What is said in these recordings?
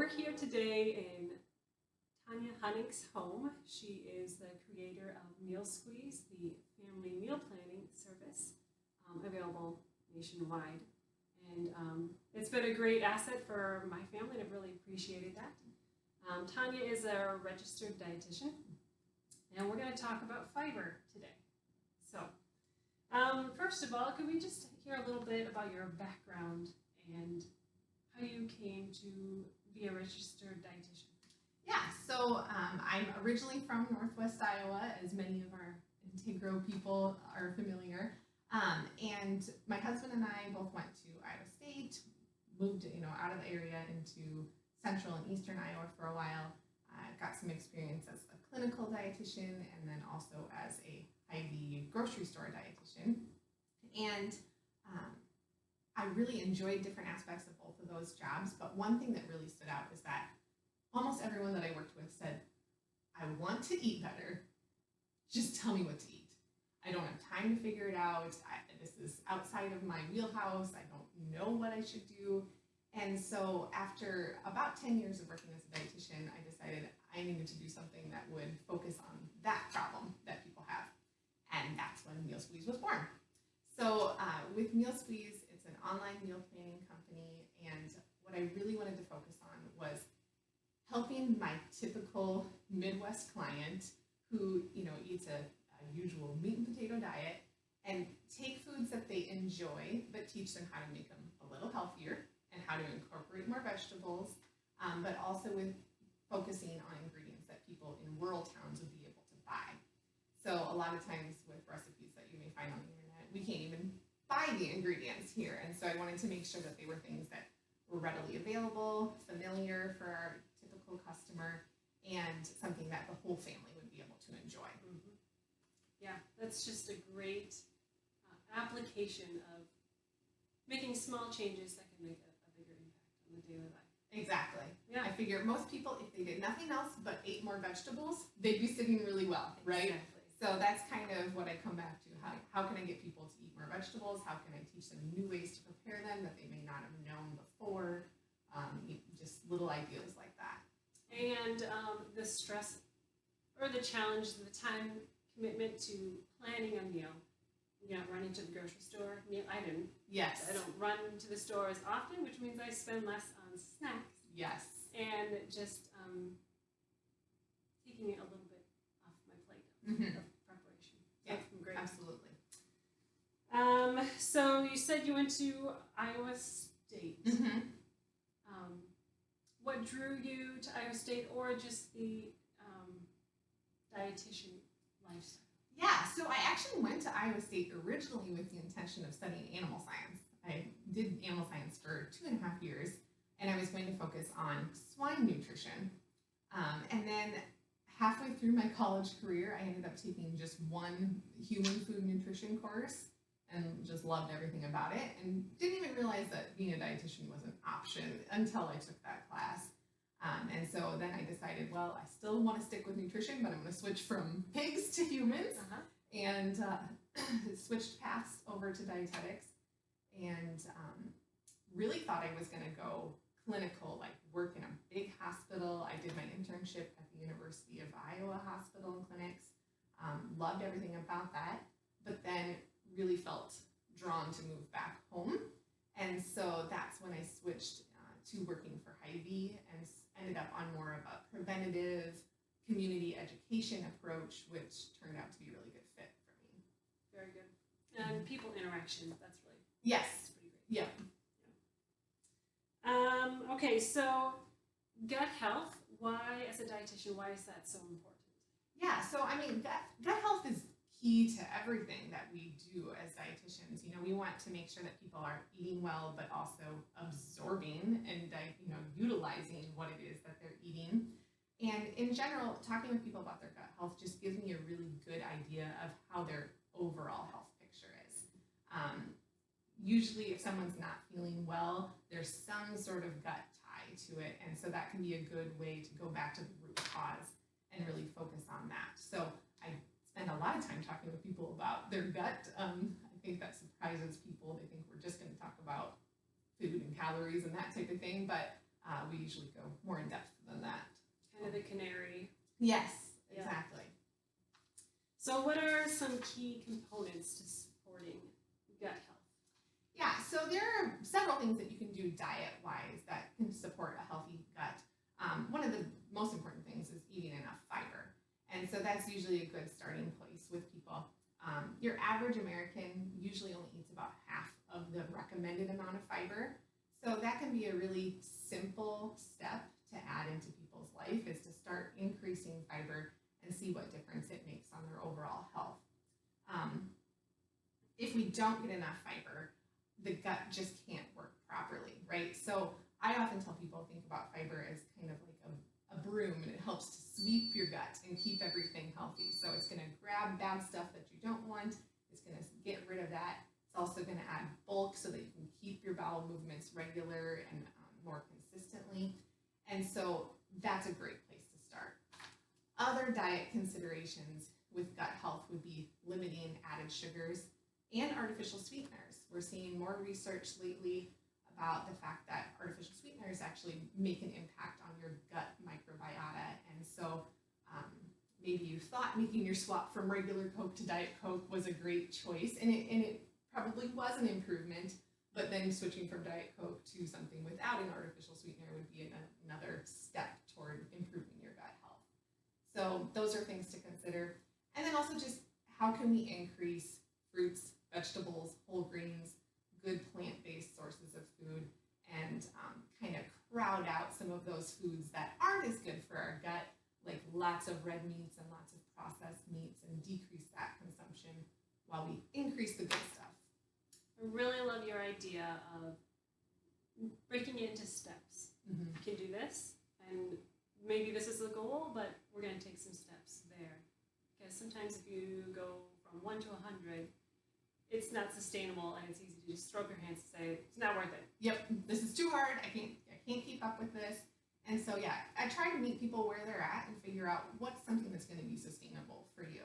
we're here today in Tonya Huenink's home. She is the creator of Meal Squeeze, the family meal planning service available nationwide. And it's been a great asset for my family, and I've really appreciated that. Tonya is a registered dietitian, and we're going to talk about fiber today. So, first of all, could we just hear a little bit about your background and how you came to be a registered dietitian? Yeah, so I'm originally from Northwest Iowa, as many of our Integro people are familiar. And my husband and I both went to Iowa State, moved out of the area into Central and Eastern Iowa for a while. Got some experience as a clinical dietitian and then also as a Hy-Vee grocery store dietitian. And I really enjoyed different aspects of both of those jobs, but one thing that really stood out is that almost everyone that I worked with said, I want to eat better, just tell me what to eat. I don't have time to figure it out. This is outside of my wheelhouse. I don't know what I should do. And so after about 10 years of working as a dietitian, I decided I needed to do something that would focus on that problem that people have. And that's when Meal Squeeze was born. So with Meal Squeeze, it's an online meal planning company. And what I really wanted to focus on was helping my typical Midwest client who eats a usual meat and potato diet and take foods that they enjoy, but teach them how to make them a little healthier and how to incorporate more vegetables, but also with focusing on ingredients that people in rural towns would be able to buy. So a lot of times with recipes that you may find on the internet, we can't even buy the ingredients here. And so I wanted to make sure that they were things that were readily available, familiar for our typical customer, and something that the whole family would be able to enjoy. Mm-hmm. Yeah, that's just a great application of making small changes that can make a bigger impact on the daily life. Exactly. Yeah. I figure most people, if they did nothing else but ate more vegetables, they'd be sitting really well, right? Exactly. So that's kind of what I come back to. How can I get people to eat more vegetables? How can I teach them new ways to prepare them that they may not have known before? Just little ideas like that. And the stress or the challenge, the time commitment to planning a meal. You're not running to the grocery store. I don't. Yes. I don't run to the store as often, which means I spend less on snacks. Yes. And just taking it a little bit off my plate of preparation. Yeah, That's been great. absolutely. So you said you went to Iowa State. Mm-hmm. What drew you to Iowa State, or just the dietitian lifestyle? Yeah, so I actually went to Iowa State originally with the intention of studying animal science. I did animal science for 2.5 years, and I was going to focus on swine nutrition. And then halfway through my college career, I ended up taking just one human food nutrition course and just loved everything about it and didn't even realize that being a dietitian was an option until I took that class. And so then I decided, well, I still want to stick with nutrition, but I'm going to switch from pigs to humans, and switched paths over to dietetics, and really thought I was going to go clinical, like work in a big hospital. I did my internship at the University of Iowa Hospital and Clinics, loved everything about that, but then really felt drawn to move back home. And so that's when I switched to working for Hy-Vee and ended up on more of a preventative community education approach, which turned out to be a really good fit for me. Very good. And people interaction, that's really yes. That's pretty great. Yeah. Okay, so gut health, why as a dietitian, why is that so important? Yeah, so I mean, gut health is key to everything that we do as dietitians. We want to make sure that people are eating well, but also absorbing and utilizing what it is that they're eating. And in general, talking with people about their gut health just gives me a really good idea of how their overall health picture is. Usually if someone's not feeling well, there's some sort of gut tie to it. And so that can be a good way to go back to the root cause and really focus on that. So I spend a lot of time talking with people about their gut. I think that surprises people. They think we're just going to talk about food and calories and that type of thing, but we usually go more in depth than that. Kind of the canary. Yes, Yeah. exactly. So what are some key components to supporting gut health? Yeah, so there are several things that you can do diet-wise that can support a healthy gut. One of the most important things is eating enough fiber. And so that's usually a good starting place with people. Your average American usually only eats about half of the recommended amount of fiber. So that can be a really simple step to add into people's life, is to start increasing fiber and see what difference it makes on their overall health. If we don't get enough fiber, the gut just can't work properly, right? So I often tell people, think about fiber as kind of like a broom, and it helps to sweep your gut and keep everything healthy. So it's going to grab bad stuff that you don't want. It's going to get rid of that. It's also going to add bulk so that you can keep your bowel movements regular and more consistently. And so that's a great place to start. Other diet considerations with gut health would be limiting added sugars and artificial sweeteners. We're seeing more research lately about the fact that artificial sweeteners actually make an impact on your gut microbiota. And so maybe you thought making your swap from regular Coke to Diet Coke was a great choice, and it probably was an improvement, but then switching from Diet Coke to something without an artificial sweetener would be another step toward improving your gut health. So those are things to consider. And then also just how can we increase fruits, vegetables, whole grains, good plant-based sources of food, and kind of crowd out some of those foods that aren't as good for our gut, like lots of red meats and lots of processed meats, and decrease that consumption while we increase the good stuff. I really love your idea of breaking it into steps. Mm-hmm. You can do this, and maybe this is the goal, but we're going to take some steps there. Because sometimes if you go from 1 to 100, it's not sustainable, and it's easy to just throw up your hands and say, it's not worth it. Yep, this is too hard. I can't keep up with this. And so, yeah, I try to meet people where they're at and figure out what's something that's going to be sustainable for you.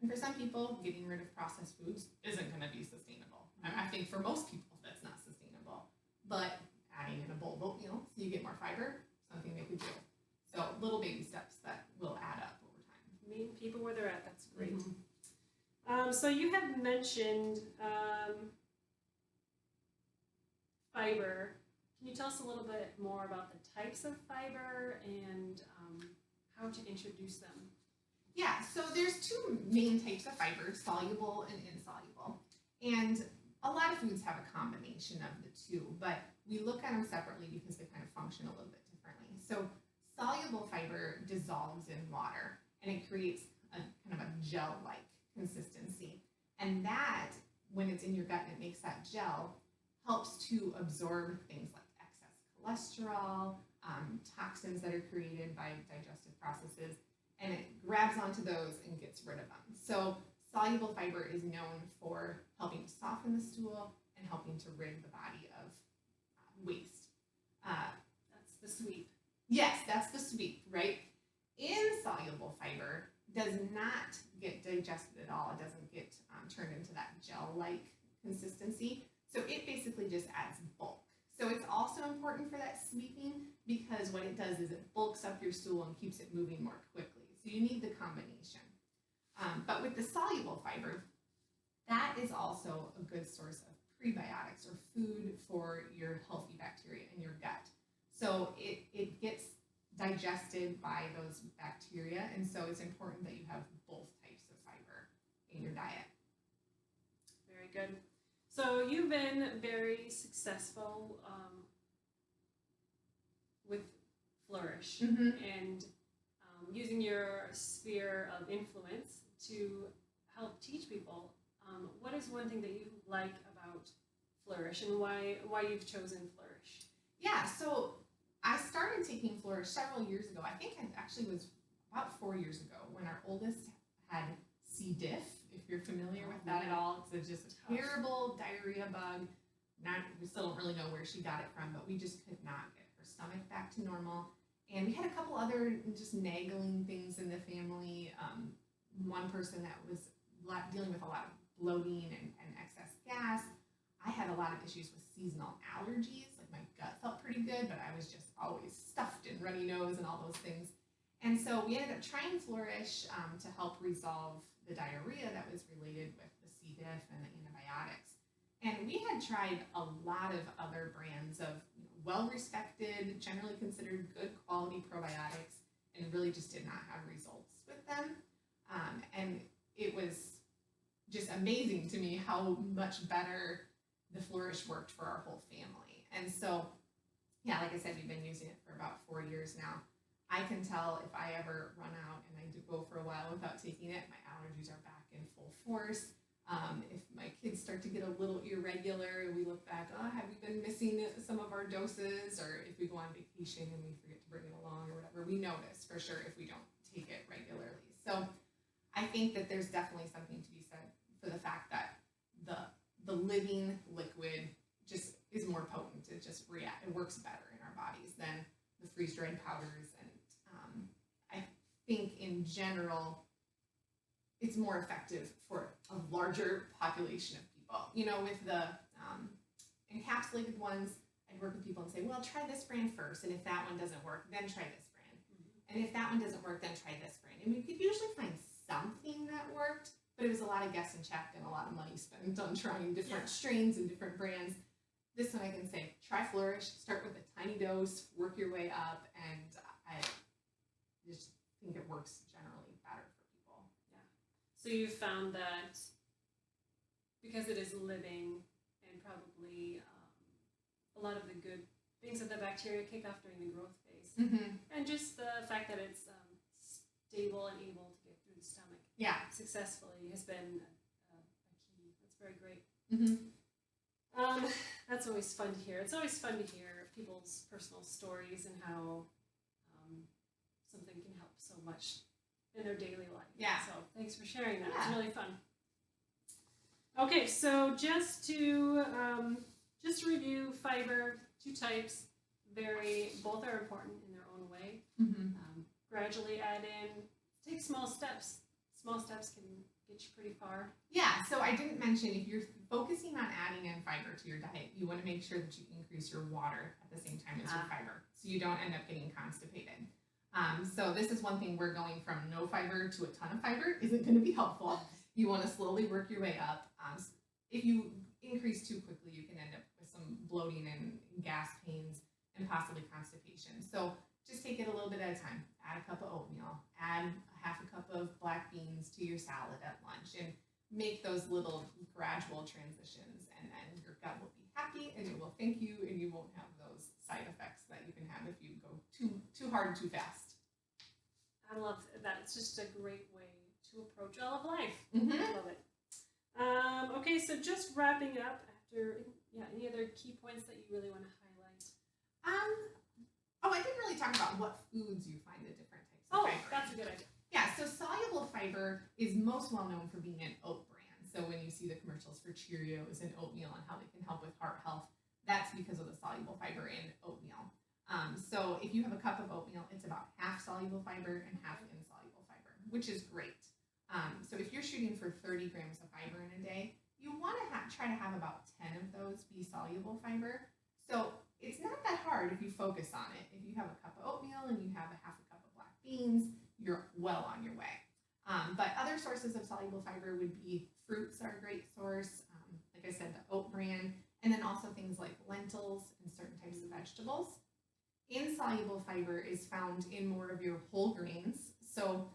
And for some people, getting rid of processed foods isn't going to be sustainable. I think for most people, that's not sustainable. But adding in a bowl of oatmeal so you get more fiber, something they could do. So little baby steps that will add up over time. Meeting people where they're at, that's great. Mm-hmm. So you have mentioned fiber. Can you tell us a little bit more about the types of fiber and how to introduce them? Yeah, so there's two main types of fiber, soluble and insoluble. And a lot of foods have a combination of the two, but we look at them separately because they kind of function a little bit differently. So soluble fiber dissolves in water, and it creates a kind of a gel-like consistency. And that, when it's in your gut and it makes that gel, helps to absorb things like excess cholesterol, toxins that are created by digestive processes, and it grabs onto those and gets rid of them. So soluble fiber is known for helping to soften the stool and helping to rid the body of waste. That's the sweep. Yes, that's the sweep, right? Insoluble fiber does not get digested at all. It doesn't get turned into that gel-like consistency. So it basically just adds bulk. So it's also important for that sweeping because what it does is it bulks up your stool and keeps it moving more quickly. So you need the combination. But with the soluble fiber, that is also a good source of prebiotics or food for your healthy bacteria in your gut. So it gets digested by those bacteria, and so it's important that you have both types of fiber in your diet. Very good. So you've been very successful with Flourish and using your sphere of influence to help teach people. What is one thing that you like about Flourish, and why you've chosen Flourish? Yeah, so I started taking Flourish several years ago. I think it actually was about 4 years ago when our oldest had C. diff. If you're familiar with that at all, it's just a terrible diarrhea bug. We still don't really know where she got it from, but we just could not get her stomach back to normal. And we had a couple other just nagging things in the family. One person that was dealing with a lot of bloating and excess gas. I had a lot of issues with seasonal allergies. Like my gut felt pretty good, but I was just always stuffed and runny nose and all those things. And so we ended up trying Flourish to help resolve the diarrhea that was related with the C. diff and the antibiotics. And we had tried a lot of other brands of well-respected, generally considered good quality probiotics, and really just did not have results with them. And it was just amazing to me how much better the Flourish worked for our whole family. And so, yeah, like I said, we've been using it for about 4 years now. I can tell if I ever run out and I do go for a while without taking it, my allergies are back in full force. If my kids start to get a little irregular, we look back, oh, have we been missing some of our doses? Or if we go on vacation and we forget to bring it along or whatever, we notice for sure if we don't take it regularly. So I think that there's definitely something to be said for the fact that the living liquid just is more potent. It just it works better in our bodies than the freeze-dried powders. And I think in general, it's more effective for a larger population of people. With the encapsulated ones, I'd work with people and say, well, try this brand first. And if that one doesn't work, then try this brand. Mm-hmm. And if that one doesn't work, then try this brand. And we could usually find something that worked, but it was a lot of guess and check and a lot of money spent on trying different strains and different brands. This one I can say, try Flourish, start with a tiny dose, work your way up, and I just think it works generally better for people. Yeah. So you found that because it is living and probably a lot of the good things that the bacteria kick off during the growth phase, mm-hmm. and just the fact that it's stable and able to get through the stomach successfully has been a key. That's very great. Mm-hmm. That's always fun to hear. It's always fun to hear people's personal stories and how something can help so much in their daily life. Yeah. So thanks for sharing that. It's really fun. Okay, so just to review, fiber, 2 types. Both are important in their own way. Mm-hmm. Gradually add in. Take small steps. Small steps can get you pretty far. Yeah, so I didn't mention, if you're focusing on adding in fiber to your diet, you want to make sure that you increase your water at the same time as your fiber, so you don't end up getting constipated. So this is one thing, we're going from no fiber to a ton of fiber isn't going to be helpful. You want to slowly work your way up. If you increase too quickly, you can end up with some bloating and gas pains and possibly constipation. So just take it a little bit at a time. Add a cup of oatmeal, add half a cup of black beans to your salad at lunch, and make those little gradual transitions, and then your gut will be happy and it will thank you, and you won't have those side effects that you can have if you go too hard too fast. I love that. It's just a great way to approach all of life. Mm-hmm. I love it. Okay, so just wrapping up after, any other key points that you really want to highlight? I didn't really talk about what foods you find the different types of fiber. Oh, that's a good idea. Yeah, so soluble fiber is most well known for being an oat bran. So when you see the commercials for Cheerios and oatmeal and how they can help with heart health, that's because of the soluble fiber in oatmeal. So if you have a cup of oatmeal, it's about half soluble fiber and half insoluble fiber, which is great. So if you're shooting for 30 grams of fiber in a day, you want to try to have about 10 of those be soluble fiber. So it's not that hard if you focus on it. If you have a cup of oatmeal and you have a half a cup of black beans, you're well on your way. But other sources of soluble fiber would be fruits are a great source. Like I said, the oat bran, and then also things like lentils and certain types of vegetables. Insoluble fiber is found in more of your whole grains. So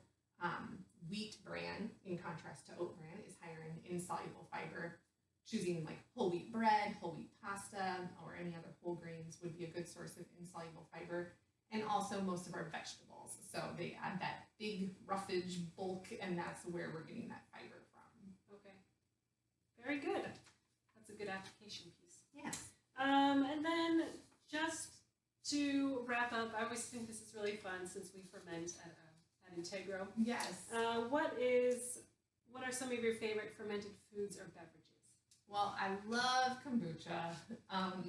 wheat bran, in contrast to oat bran, is higher in insoluble fiber. Choosing like whole wheat bread, whole wheat pasta, or any other whole grains would be a good source of insoluble fiber. And also most of our vegetables. So they add that big roughage bulk, and that's where we're getting that fiber from. Okay. Very good. That's a good application piece. Yes. And then just to wrap up, I always think this is really fun since we ferment at Integro. Yes. What are some of your favorite fermented foods or beverages? Well, I love kombucha.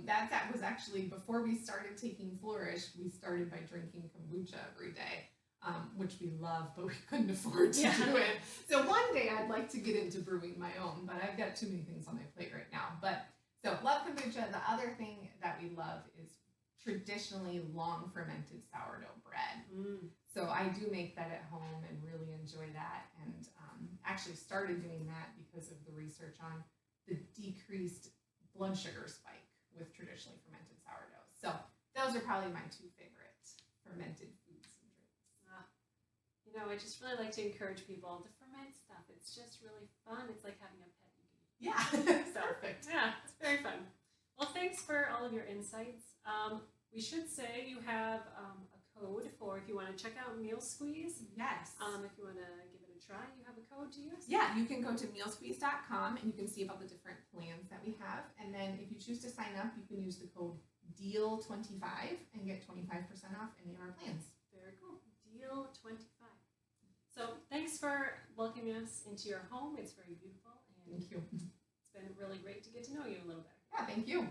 That was actually, before we started taking Flourish, we started by drinking kombucha every day, which we love, but we couldn't afford to do it. So one day I'd like to get into brewing my own, but I've got too many things on my plate right now. But So love kombucha. The other thing that we love is traditionally long fermented sourdough bread. So I do make that at home and really enjoy that, and actually started doing that because of the research on the decreased blood sugar spike with traditionally fermented sourdough. So those are probably my two favorite fermented foods and drinks. You know, I just really like to encourage people to ferment stuff. It's just really fun. It's like having a pet you can eat. Yeah, So, perfect. Yeah, it's very fun. Well, thanks for all of your insights. We should say you have a code for if you want to check out Meal Squeeze. Yes. If you want to give it a try, you have a code to use? Yeah, you can go to mealsqueeze.com and you can see about the different plans that we have. And then if you choose to sign up, you can use the code DEAL25 and get 25% off any of our plans. Very cool. Deal 25. So thanks for welcoming us into your home. It's very beautiful. And Thank you. it's been really great to get to know you a little better. Yeah, thank you.